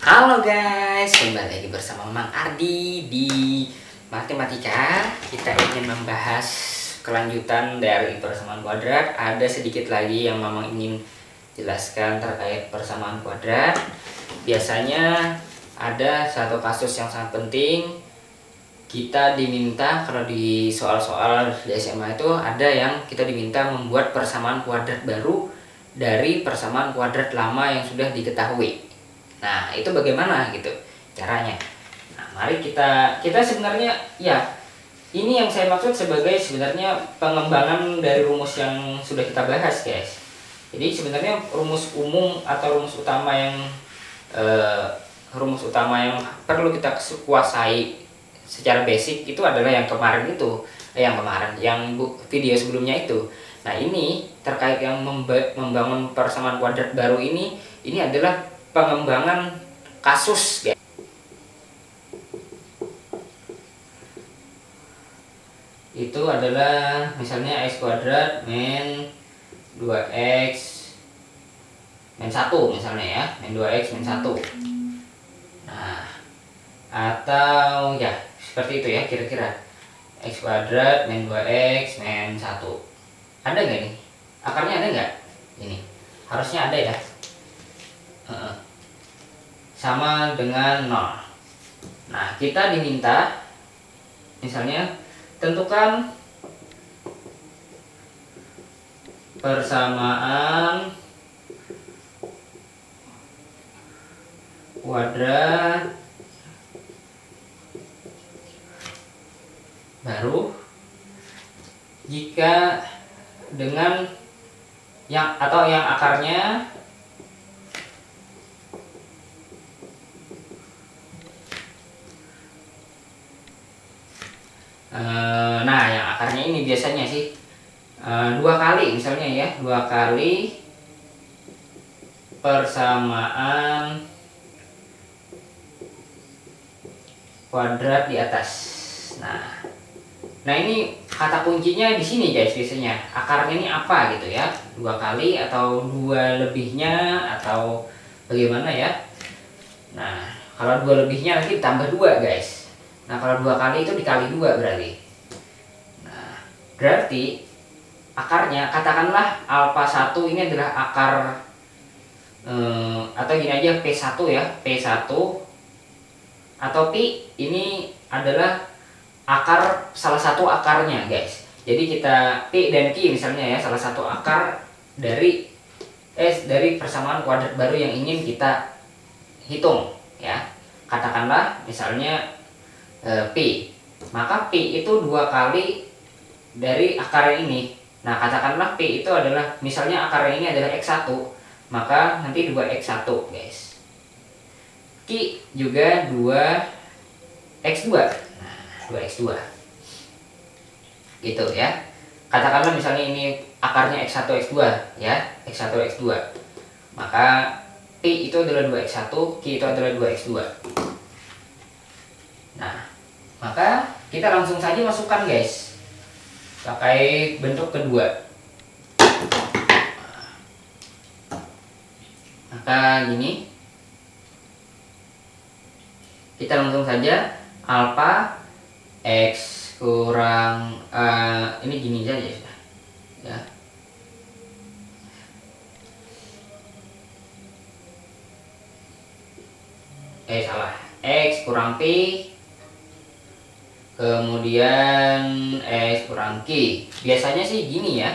Halo guys, kembali lagi bersama Mang Ardi di Matematika. Kita ingin membahas kelanjutan dari persamaan kuadrat. Ada sedikit lagi yang Mamang ingin jelaskan terkait persamaan kuadrat. Biasanya ada satu kasus yang sangat penting. Kita diminta, kalau di soal-soal di SMA itu ada yang kita diminta membuat persamaan kuadrat baru dari persamaan kuadrat lama yang sudah diketahui. Nah, itu bagaimana gitu caranya. Nah, mari kita sebenarnya ya, ini yang saya maksud sebagai sebenarnya pengembangan dari rumus yang sudah kita bahas, guys. Jadi sebenarnya rumus umum atau rumus utama yang perlu kita kuasai secara basic itu adalah yang kemarin itu, yang video sebelumnya itu. Nah, ini terkait yang membangun persamaan kuadrat baru ini adalah pengembangan kasus, guys. Itu adalah misalnya x kuadrat min 2x min 1 misalnya ya, min 2x min 1. Nah, atau ya seperti itu ya kira-kira, x kuadrat min 2x min 1. Ada nggak nih? Akarnya ada nggak? Ini harusnya ada ya. Sama dengan 0. Nah, kita diminta misalnya tentukan persamaan kuadrat baru jika dengan yang akarnya nah, yang akarnya ini biasanya sih 2 kali misalnya ya, 2 kali persamaan kuadrat di atas. Nah ini kata kuncinya di sini, guys. Biasanya akarnya ini apa gitu ya, 2 kali atau 2 lebihnya atau bagaimana ya. Nah, kalau 2 lebihnya nanti tambah 2, guys. Nah, kalau 2 kali itu dikali 2 berarti. Nah, berarti akarnya katakanlah alfa 1 ini adalah akar atau gini aja, P1 ya, P1 atau pi ini adalah akar, salah satu akarnya, guys. Jadi kita pi dan q misalnya ya, salah satu akar dari persamaan kuadrat baru yang ingin kita hitung ya. Katakanlah misalnya pi, maka pi itu 2 kali dari akar ini. Nah, katakanlah pi itu adalah misalnya akar ini adalah x1, maka nanti 2x1, guys. Q juga 2x2. Nah, 2x2 gitu ya. Katakanlah misalnya ini akarnya x1 x2 ya, x1 x2, maka pi itu adalah 2x1, q itu adalah 2x2. Nah, maka kita langsung saja masukkan, guys, pakai bentuk kedua. Maka gini, kita langsung saja alfa x kurang ini gini saja sudah ya. Salah, x kurang pi kemudian x kurang q. Biasanya sih gini ya,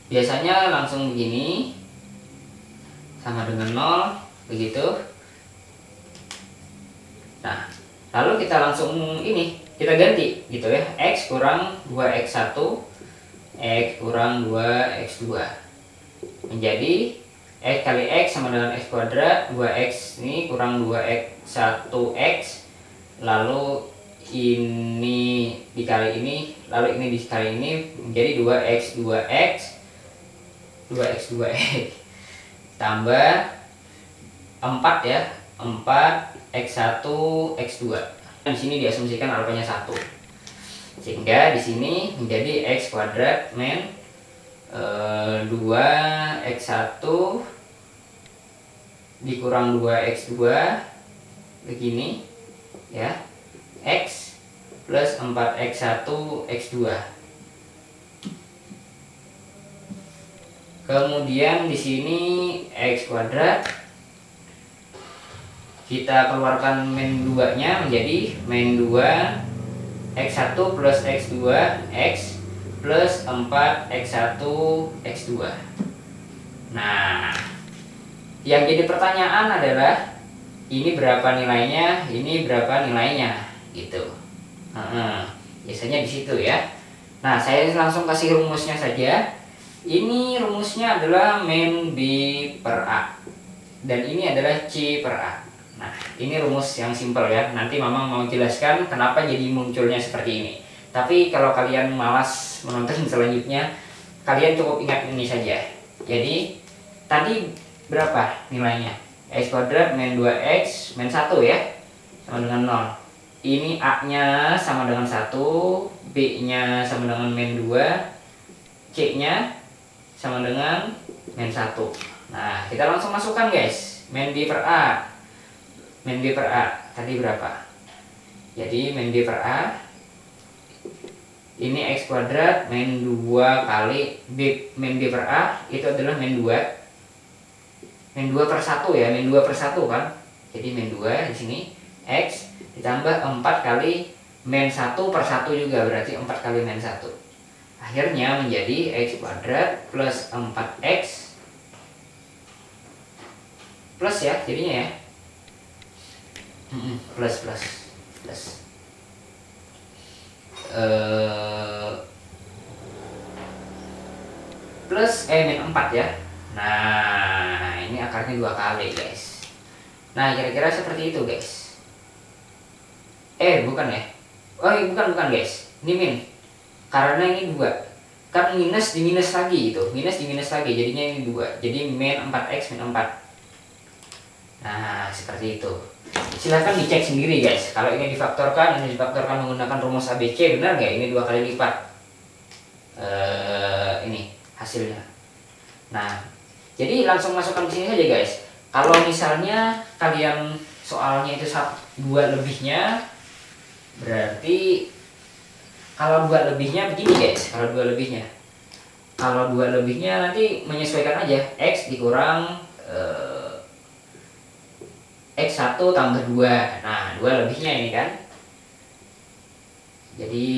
biasanya langsung begini sama dengan 0 begitu. Nah, lalu kita langsung ini kita ganti gitu ya, x kurang 2x1 x kurang 2x2 menjadi x kali x sama dengan x kuadrat, 2x ini kurang 2x1x, lalu ini dikali ini, lalu ini dikali ini menjadi 2x2x tambah 4 ya, 4x1 x2. Di sini diasumsikan alfanya 1, sehingga di sini menjadi x kuadrat min 2x1 dikurang 2x2 begini ya, X plus 4x1 X2. Kemudian di sini X kuadrat, kita keluarkan min 2 nya menjadi min 2 X1 plus X2 X plus 4x1 X2. Nah, yang jadi pertanyaan adalah ini berapa nilainya, ini berapa nilainya gitu. Biasanya di situ ya. Nah, saya langsung kasih rumusnya saja. Ini rumusnya adalah min B per A, dan ini adalah C per A. Nah, ini rumus yang simpel ya. Nanti Mamang mau jelaskan kenapa jadi munculnya seperti ini. Tapi kalau kalian malas menonton selanjutnya, kalian cukup ingat ini saja. Jadi tadi berapa nilainya? X kuadrat min 2x min 1 ya, sama dengan 0. Ini A nya sama dengan 1, B nya sama dengan min 2, C nya sama dengan min 1. Nah, kita langsung masukkan guys. Min B per A. Min B per A tadi berapa? Jadi min B per A ini X kuadrat min 2 kali B, min B per A itu adalah min 2. Min 2 per 1 ya, min 2 per 1 kan. Jadi min 2 di sini X ditambah 4 kali min 1 per 1 juga, berarti 4 kali min 1. Akhirnya menjadi X kuadrat plus 4X plus ya jadinya ya, plus plus min 4 ya. Nah, ini akarnya 2 kali guys. Nah, kira-kira seperti itu guys. Bukan ya. Bukan guys, ini min, karena ini 2 kan, minus di minus lagi, itu minus di minus lagi, jadinya ini 2, jadi min 4x min 4. Nah, seperti itu. Silahkan dicek sendiri guys. Kalau ini difaktorkan menggunakan rumus ABC, benar nggak ini 2 kali lipat ini hasilnya. Nah, jadi langsung masukkan ke sini saja guys. Kalau misalnya kalian soalnya itu 2 lebihnya, berarti kalau 2 lebihnya begini guys. Kalau 2 lebihnya nanti menyesuaikan aja, X dikurang X1 tambah 2. Nah, 2 lebihnya ini kan, jadi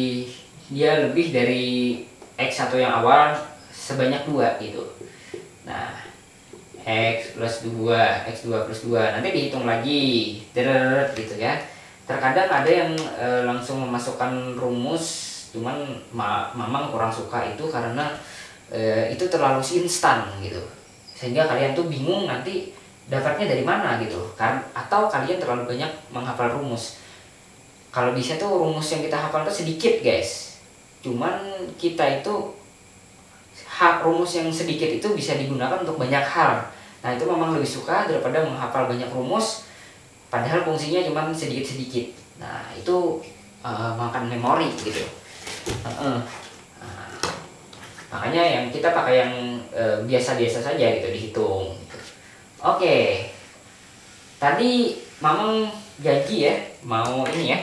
dia lebih dari X1 yang awal sebanyak 2 gitu. Nah, X plus 2, X2 plus 2 nanti dihitung lagi gitu ya. Terkadang ada yang langsung memasukkan rumus, cuman Mamang kurang suka itu karena itu terlalu instan gitu, sehingga kalian tuh bingung nanti dapatnya dari mana gitu kan, atau kalian terlalu banyak menghafal rumus. Kalau bisa tuh rumus yang kita hafal tuh sedikit guys, cuman kita itu rumus yang sedikit itu bisa digunakan untuk banyak hal. Nah, itu Mamang lebih suka daripada menghafal banyak rumus padahal fungsinya cuma sedikit-sedikit. Nah, itu makan memori gitu. Makanya yang kita pakai yang biasa-biasa saja gitu, dihitung gitu. Oke, tadi Mamang janji ya mau ini ya,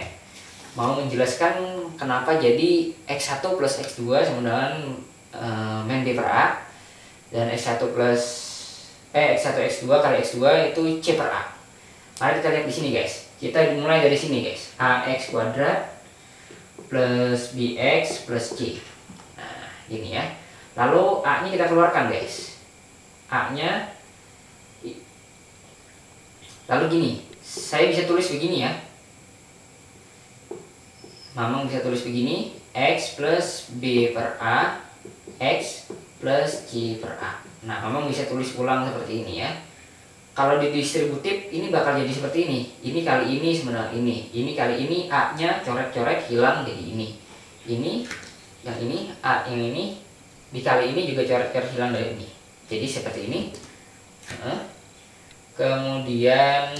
mau menjelaskan kenapa jadi X1 plus X2 sama dengan min B per A, dan X1 X2 kali X2 itu C per A. Mari kita lihat di sini guys. Kita mulai dari sini guys. AX kuadrat plus BX plus C. Nah, ini ya. Lalu A nya kita keluarkan guys. A nya, lalu gini, saya bisa tulis begini ya. Mamang bisa tulis begini, X plus B per A, X plus C per A. Nah, Mamang bisa tulis ulang seperti ini ya. Kalau di distributif ini bakal jadi seperti ini. Ini kali ini sebenarnya ini kali ini A nya coret-coret hilang jadi ini. Ini yang ini, A yang ini dikali ini juga coret-coret hilang dari ini. Jadi seperti ini. Kemudian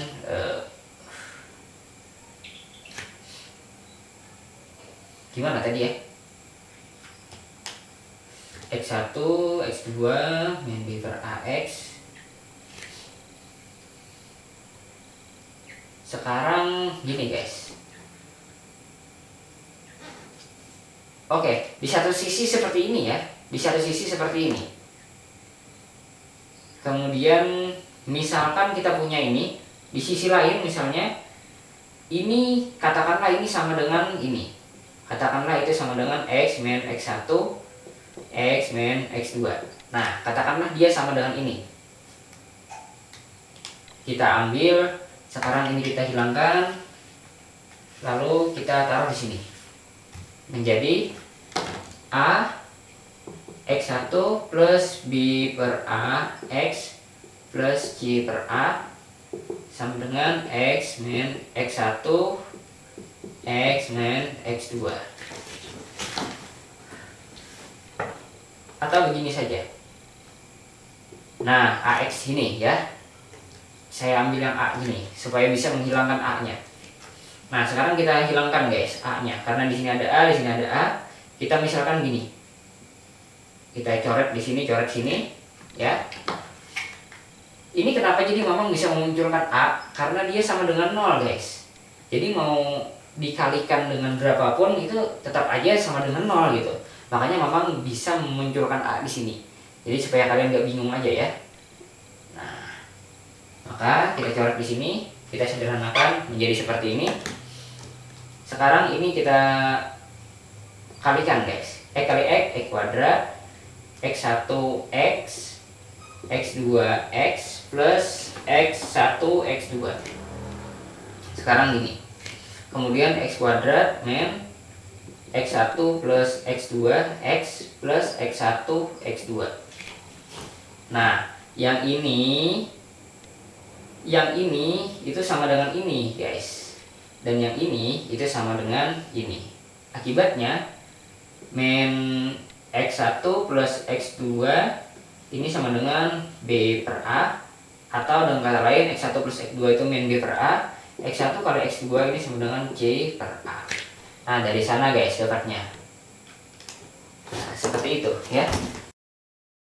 gimana tadi ya? X1, X2 min B per AX Sekarang gini guys. Oke, di satu sisi seperti ini ya. Di satu sisi seperti ini. Kemudian misalkan kita punya ini, di sisi lain misalnya ini, katakanlah ini sama dengan ini. Katakanlah itu sama dengan X min X1, X min X2. Nah, katakanlah dia sama dengan ini. Kita ambil, sekarang ini kita hilangkan, lalu kita taruh di sini. Menjadi A X1 plus B per A X plus C per A sama dengan X min X1 X min X2. Atau begini saja. Nah, AX ini ya. Saya ambil yang A ini supaya bisa menghilangkan A-nya. Nah, sekarang kita hilangkan guys A-nya, karena di sini ada A, di sini ada A. Kita misalkan gini. Kita coret di sini, coret sini, ya. Ini kenapa jadi Mamang bisa memunculkan A? Karena dia sama dengan 0 guys. Jadi mau dikalikan dengan berapapun itu tetap aja sama dengan 0 gitu. Makanya Mamang bisa memunculkan A di sini. Jadi supaya kalian nggak bingung aja ya. Nah, maka kita coret di sini, kita sederhanakan menjadi seperti ini. Sekarang ini kita kalikan guys. X kali X kuadrat, X1 X, X2 X plus X1 X2. Sekarang gini. Kemudian X kuadrat min X1 plus X2 X plus X1 X2. Nah, yang ini itu sama dengan ini guys. Dan yang ini itu sama dengan ini. Akibatnya min X1 plus X2 ini sama dengan B per A, atau dengan kata lain X1 plus X2 itu min B per A, X1 kali X2 ini sama dengan C per A. Nah, dari sana guys dapatnya. Nah, seperti itu ya.